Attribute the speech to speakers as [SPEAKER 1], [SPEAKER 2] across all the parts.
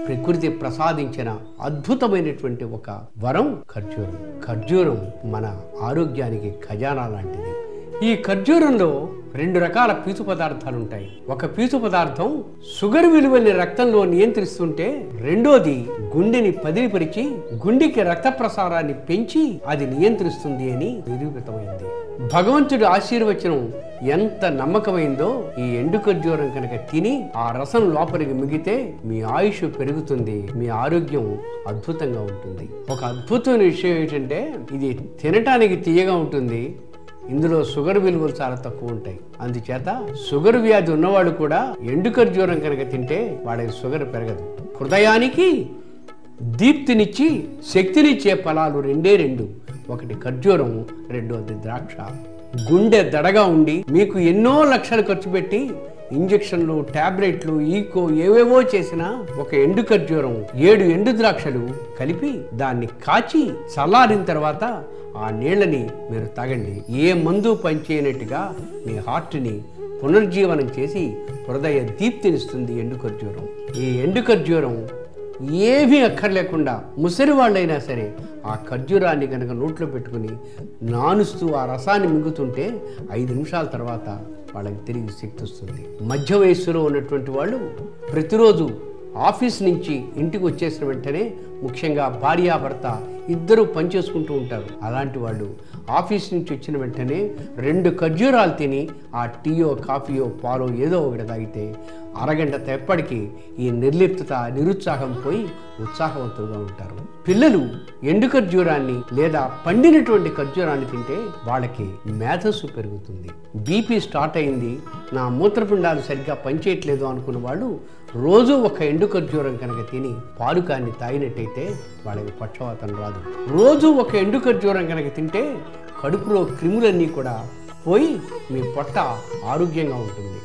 [SPEAKER 1] ప్రకృతి ప్రసాదించిన అద్భుతమైనటువంటి ఒక వరం ఖర్జూరం. ఖర్జూరం మన ఆరోగ్యానికి ఖజానా లాంటిది. ఈ ఖర్జూరంలో 2 రకాల పీచు పదార్థాలు ఉంటాయి. ఒక పీచు పదార్థం షుగర్ విలువల్ని రక్తంలో నియంత్రిస్తుంటే, రెండోది గుండెని పదిలిపరిచి గుండెకి రక్త ప్రసారాన్ని పెంచి అది నియంత్రిస్తుంది అని నిరూపితమైంది. భగవంతుడి ఆశీర్వచనం ఎంత నమ్మకమైందో, ఈ ఎండు ఖర్జూరం కనుక తిని ఆ రసం లోపలికి మిగితే మీ ఆయుష్ పెరుగుతుంది, మీ ఆరోగ్యం అద్భుతంగా ఉంటుంది. ఒక అద్భుతమైన విషయం ఏంటంటే, ఇది తినటానికి తీయగా ఉంటుంది, ఇందులో షుగర్ విలువలు చాలా తక్కువ ఉంటాయి. అందుచేత షుగర్ వ్యాధి ఉన్నవాళ్ళు కూడా ఎండు ఖర్జూరం కనుక తింటే వాళ్ళకి షుగర్ పెరగదు. హృదయానికి దీప్తినిచ్చి శక్తినిచ్చే ఫలాలు 2. ఒకటి ఖర్జూరం, రెండోది ద్రాక్ష. గుండె దడగా ఉండి మీకు ఎన్నో లక్షలు ఖర్చు పెట్టి ఇంజెక్షన్లు, టాబ్లెట్లు, ఈకో ఏవేవో చేసినా ఒక ఎండు ఖర్జూరం 7 ఎండు ద్రాక్షలు కలిపి దాన్ని కాచి చల్లారిన తర్వాత ఆ నీళ్ళని మీరు తాగండి. ఏ మందు పనిచేయనట్టుగా మీ హార్ట్ని పునర్జీవనం చేసి హృదయ దీప్తినిస్తుంది ఎండు ఖర్జూరం. ఈ ఎండు ఖర్జూరం ఏమీ అక్కర్లేకుండా ముసలి వాళ్ళైనా సరే ఆ ఖర్జూరాన్ని కనుక నోట్లో పెట్టుకుని నానుస్తూ ఆ రసాన్ని మింగుతుంటే 5 నిమిషాల తర్వాత వాళ్ళకి తిరిగి శక్తి వస్తుంది. మధ్య వయస్సులో ఉన్నటువంటి వాళ్ళు ప్రతిరోజు ఆఫీస్ నుంచి ఇంటికి వచ్చేసిన వెంటనే, ముఖ్యంగా భార్యాభర్త ఇద్దరు పనిచేసుకుంటూ ఉంటారు. అలాంటి వాళ్ళు ఆఫీస్ నుంచి వచ్చిన వెంటనే 2 ఖర్జూరాలు తిని ఆ టీయో, కాఫీయో, పాలో ఏదో ఒకటి తాగితే అరగంట తెప్పటికి ఈ నిర్లిప్తత, నిరుత్సాహం పోయి ఉత్సాహవంతులుగా ఉంటారు. పిల్లలు ఎండు ఖర్జూరాన్ని లేదా పండినటువంటి ఖర్జూరాన్ని తింటే వాళ్ళకి మేధస్సు పెరుగుతుంది. బీపీ స్టార్ట్ అయింది, నా మూత్రపిండాలు సరిగ్గా పనిచేయట్లేదు అనుకున్న వాళ్ళు రోజు ఒక ఎండు ఖర్జూరం కనుక తిని పాలుకాన్ని తాగినట్టయితే వాళ్ళకి పక్షవాతం రాదు. రోజు ఒక ఎండు ఖర్జూరం కనుక తింటే కడుపులో క్రిములన్నీ కూడా పోయి మీ పొట్ట ఆరోగ్యంగా ఉంటుంది.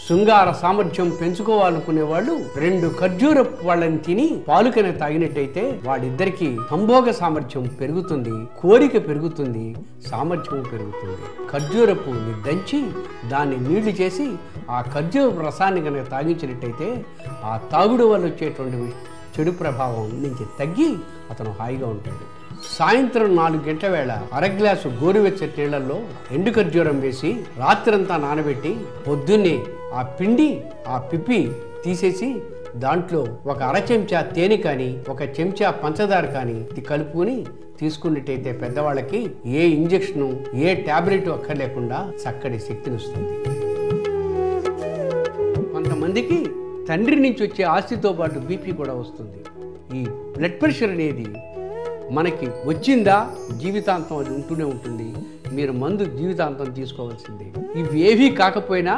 [SPEAKER 1] శృంగార సామర్థ్యం పెంచుకోవాలనుకునే వాళ్ళు 2 ఖర్జూర వాళ్ళని తిని పాలుకని తాగినట్టయితే వాళ్ళిద్దరికీ సంభోగ సామర్థ్యం పెరుగుతుంది, కోరిక పెరుగుతుంది, సామర్థ్యం పెరుగుతుంది. ఖర్జూరపు దంచి దాన్ని నీళ్లు చేసి ఆ ఖర్జూరపు రసాన్ని కనుక తాగించినట్టయితే ఆ తాగుడు వల్ల వచ్చేటువంటి చెడు ప్రభావం నుంచి తగ్గి అతను హాయిగా ఉంటాడు. సాయంత్రం 4 గంటల వేళ అరగ్లాసు గోరువెచ్చటి నీళ్లలో ఎండు ఖర్జూరం వేసి రాత్రంతా నానబెట్టి పొద్దున్నే ఆ పిండి, ఆ పిప్పి తీసేసి దాంట్లో ఒక 1/2 చెంచా తేనె కానీ 1 చెంచా పంచదార కానీ కలుపుకొని తీసుకున్నట్టయితే పెద్దవాళ్ళకి ఏ ఇంజెక్షను, ఏ టాబ్లెట్ అక్కర్లేకుండా చక్కటి శక్తిని వస్తుంది. కొంతమందికి తండ్రి నుంచి వచ్చే ఆస్తితో పాటు బీపీ కూడా వస్తుంది. ఈ బ్లడ్ ప్రెషర్ అనేది మనకి వచ్చిందా జీవితాంతం అది ఉంటూనే ఉంటుంది. మీరు మందు జీవితాంతం తీసుకోవాల్సిందే. ఇవి ఏవీ కాకపోయినా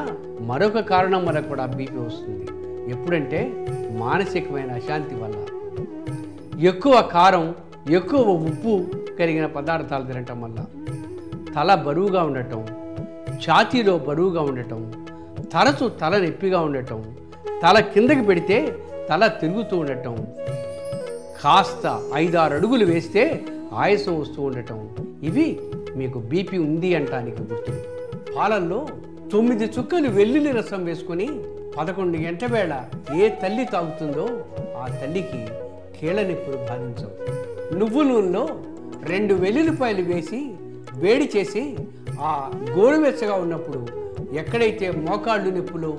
[SPEAKER 1] మరొక కారణం వల్ల కూడా బీపీ వస్తుంది. ఎప్పుడంటే మానసికమైన అశాంతి వల్ల. ఎక్కువ కారం, ఎక్కువ ఉప్పు కలిగిన పదార్థాలు తినటం వల్ల తల బరువుగా ఉండటం, ఛాతీలో బరువుగా ఉండటం, తరచు తల నొప్పిగా ఉండటం, తల కిందకి పెడితే తల తిరుగుతూ ఉండటం, కాస్త 5-6 అడుగులు వేస్తే ఆయాసం వస్తూ ఉండటం, ఇవి మీకు బీపీ ఉంది అంటానికి గుర్తులు. పాలల్లో 9 చుక్కలు వెల్లుల్లి రసం వేసుకొని 11 గంటల వేళ ఏ తల్లి తాగుతుందో ఆ తల్లికి కీళ్ళ నొప్పులు బాధించవు. నువ్వు నూనెలో 2 వెల్లుల్లిపాయలు వేసి వేడి చేసి ఆ గోరువెచ్చగా ఉన్నప్పుడు ఎక్కడైతే మోకాళ్ళు నొప్పులు,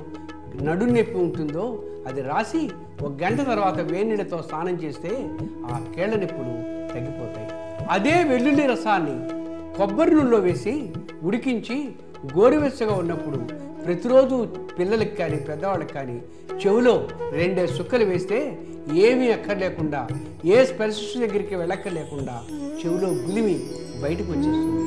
[SPEAKER 1] నడు నొప్పి ఉంటుందో అది రాసి 1 గంట తర్వాత వేడినీళ్ళతో స్నానం చేస్తే ఆ కీళ్ళ నొప్పులు తగ్గిపోతాయి. అదే వెల్లుల్లి రసాన్ని కొబ్బరి నూనెలో వేసి ఉడికించి గోరువెచ్చగా ఉన్నప్పుడు ప్రతిరోజు పిల్లలకి కానీ పెద్దవాళ్ళకి కానీ చెవిలో 2 చుక్కలు వేస్తే ఏమీ అక్కర్లేకుండా, ఏ స్పెషలిస్ట్ దగ్గరికి వెళ్ళక్కర్లేకుండా చెవిలో గులిమి బయటకు వచ్చేస్తుంది.